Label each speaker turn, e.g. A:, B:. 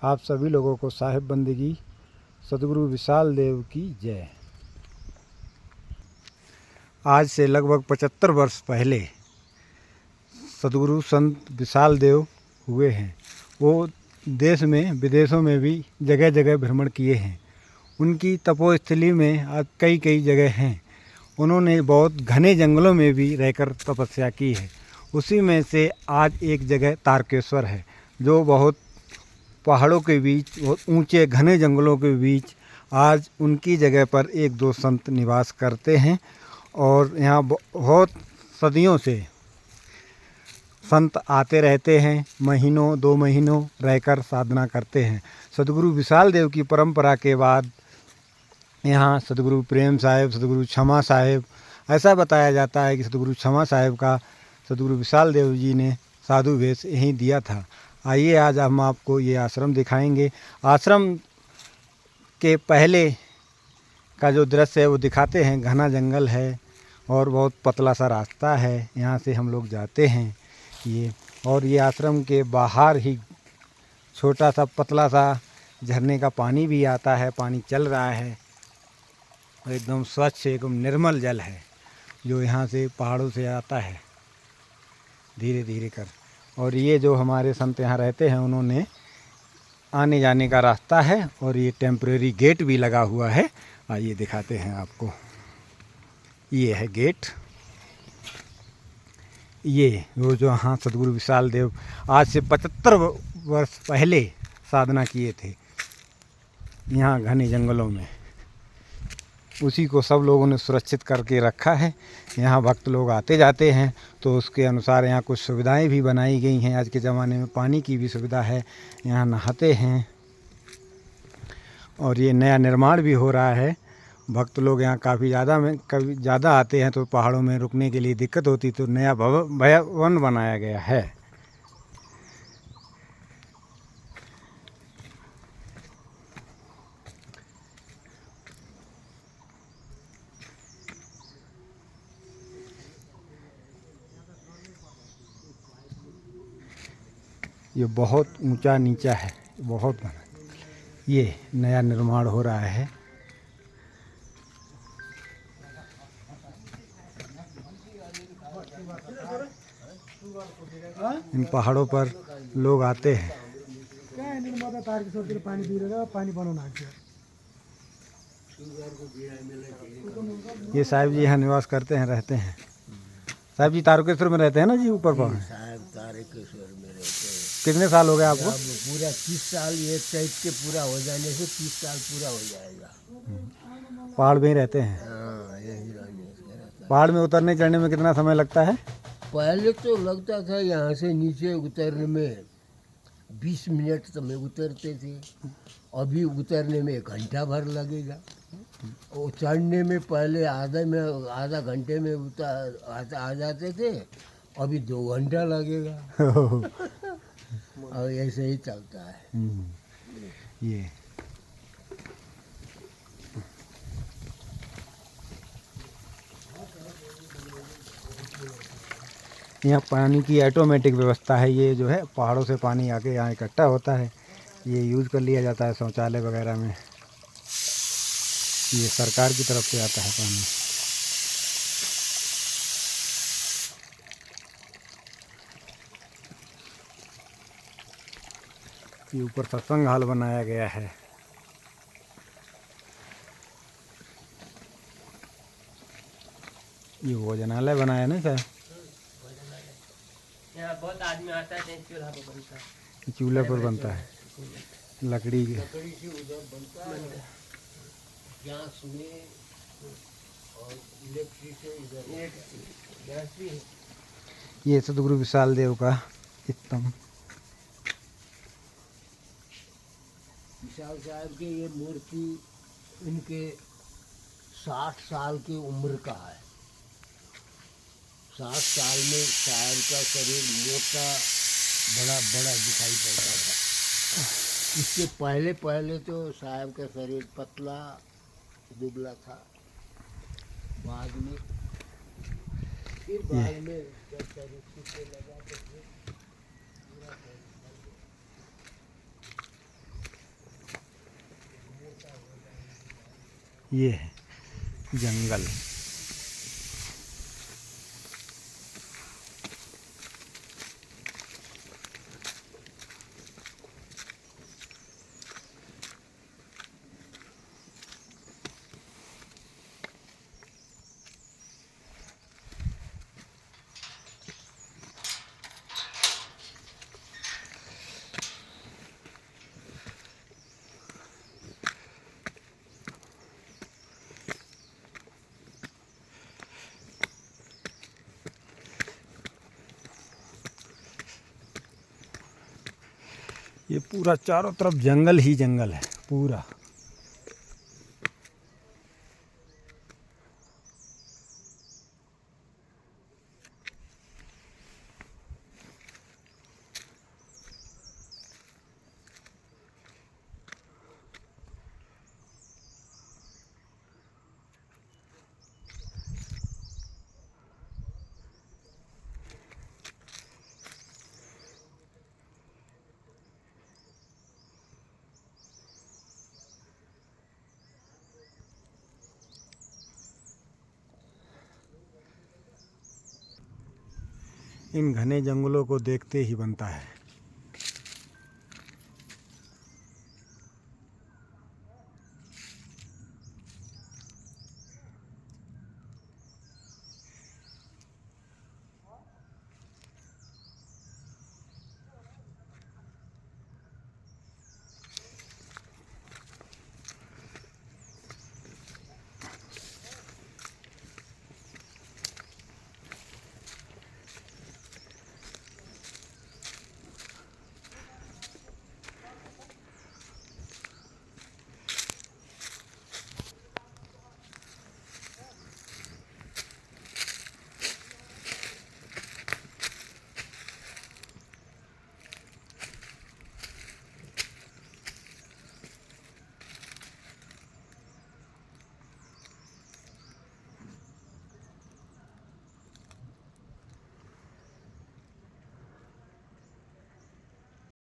A: आप सभी लोगों को साहिब बंदगी सदगुरु विशाल देव की जय। आज से लगभग 75 वर्ष पहले सदगुरु संत विशाल देव हुए हैं। वो देश में विदेशों में भी जगह जगह भ्रमण किए हैं। उनकी तपोस्थली में आज कई कई जगह हैं। उन्होंने बहुत घने जंगलों में भी रहकर तपस्या की है। उसी में से आज एक जगह तारकेश्वर है, जो बहुत पहाड़ों के बीच, बहुत ऊंचे घने जंगलों के बीच आज उनकी जगह पर एक दो संत निवास करते हैं। और यहाँ बहुत सदियों से संत आते रहते हैं, महीनों 2 महीनों रहकर साधना करते हैं। सदगुरु विशाल देव की परंपरा के बाद यहाँ सदगुरु प्रेम साहिब, सदगुरु क्षमा साहिब, ऐसा बताया जाता है कि सदगुरु क्षमा साहिब का सदगुरु विशाल देव जी ने साधु वेश यहीं दिया था। आइए आज हम आपको ये आश्रम दिखाएंगे। आश्रम के पहले का जो दृश्य है वो दिखाते हैं। घना जंगल है और बहुत पतला सा रास्ता है, यहाँ से हम लोग जाते हैं ये आश्रम के बाहर ही छोटा सा पतला सा झरने का पानी भी आता है, पानी चल रहा है और एकदम स्वच्छ, एकदम निर्मल जल है जो यहाँ से पहाड़ों से आता है धीरे धीरे कर। और ये जो हमारे संत यहाँ रहते हैं, उन्होंने आने जाने का रास्ता है और ये टेम्परेरी गेट भी लगा हुआ है। आइए दिखाते हैं आपको। ये है गेट। ये वो जो यहाँ सदगुरु विशाल देव आज से 75 वर्ष पहले साधना किए थे यहाँ घने जंगलों में, उसी को सब लोगों ने सुरक्षित करके रखा है। यहाँ भक्त लोग आते जाते हैं, तो उसके अनुसार यहाँ कुछ सुविधाएं भी बनाई गई हैं। आज के ज़माने में पानी की भी सुविधा है, यहाँ नहाते हैं। और ये नया निर्माण भी हो रहा है। भक्त लोग यहाँ कभी ज़्यादा आते हैं तो पहाड़ों में रुकने के लिए दिक्कत होती, तो नया भवन बनाया गया है। ये बहुत ऊंचा नीचा है, बहुत बड़ा। ये नया निर्माण हो रहा है। इन पहाड़ों पर लोग आते हैं। ये साहिब जी यहाँ निवास करते हैं, रहते हैं। साहिब जी तारकेश्वर में रहते हैं ना जी, ऊपर पहाड़ में।
B: साहब तारकेश्वर में रहते हैं।
A: कितने साल हो गए आपको?
B: पूरा 30 साल, ये चैत के पूरा हो जाने से 30 साल पूरा हो जाएगा।
A: पहाड़ में ही रहते हैं।
B: हाँ, यही रहने से रहता है।
A: पहाड़ में उतरने चढ़ने में कितना समय लगता है?
B: पहले तो लगता था यहाँ से नीचे उतरने में 20 मिनट तो में उतरते थे। अभी उतरने में 1 घंटा भर लगेगा। और चढ़ने में पहले आधा घंटे में आ जाते थे, अभी 2 घंटा लगेगा। और ऐसे ही चलता है।
A: ये यहाँ पानी की ऑटोमेटिक व्यवस्था है। ये जो है पहाड़ों से पानी आके यहाँ इकट्ठा होता है, ये यूज़ कर लिया जाता है शौचालय वगैरह में। ये सरकार की तरफ से आता है पानी। ये ऊपर सत्संग हॉल बनाया गया है। ये भोजनालय बनाया ना सर?
C: यहाँ बहुत आदमी आता है, चूल्हा पर बनता है।
A: चूल्हे पर बनता है, लकड़ी के।
B: से उधर बनता है गैस में, और इलेक्ट्रिक से इधर गैस भी है।
A: ये सदगुरु विशाल देव का स्तंभ।
B: विशाल साहब के ये मूर्ति इनके 60 साल की उम्र का है। 60 साल में साहब का शरीर मोटा बड़ा दिखाई पड़ता था। इससे पहले तो साहब का शरीर पतला दुबला था। बाद में जब शरीर सूखने लगा तो फिर पूरा
A: ये है जंगल। ये पूरा चारों तरफ जंगल ही जंगल है पूरा। इन घने जंगलों को देखते ही बनता है